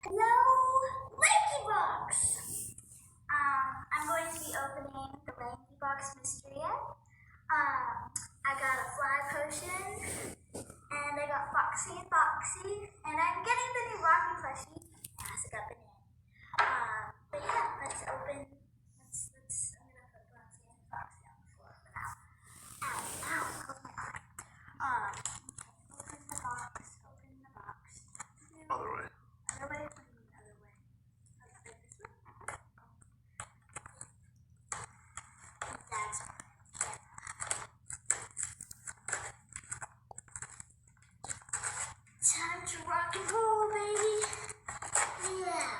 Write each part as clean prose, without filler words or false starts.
Hello, Lanky Box! I'm going to be opening the Lanky Box mystery egg. I got a fly potion, and I got Foxy and Foxy, and I'm getting the new Rocky plushie. I also got the name. But yeah, let's open. I'm gonna put Foxy and Foxy on the floor for now. Ow, close my eye. Open the box. Other way. Other way. Other way. Like this way. That's time to rock and roll, baby. Yeah.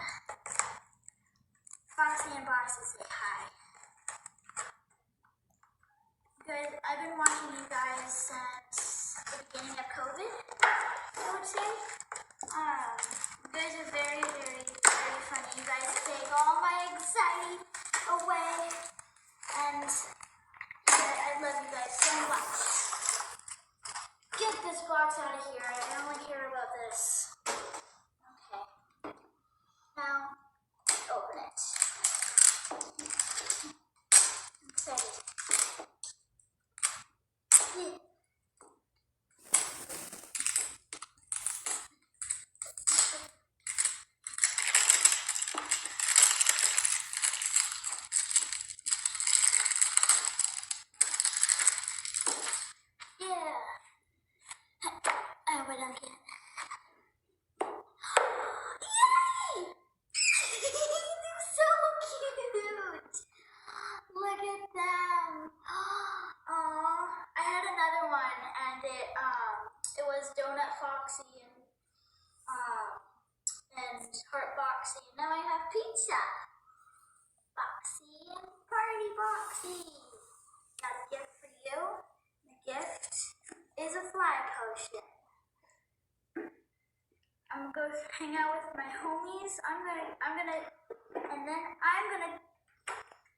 Foxy and Boxy say hi. Good. I've been watching you guys since the beginning of COVID, I would say. You guys are very, very, very funny. You guys take all my anxiety away. And I love you guys so much. Get this box out of here. I can only hear about this. Okay. Now, open it. I'm excited. Yeah. I went again. Yay! They're so cute. Look at them. Aww. I had another one, and it was Donut Foxy and Heart Boxy. Now I have Pizza Foxy and Party Boxy. Got a gift for you. The gift is a fly potion. I'm gonna go hang out with my homies. I'm gonna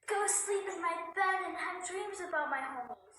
go sleep in my bed and have dreams about my homies.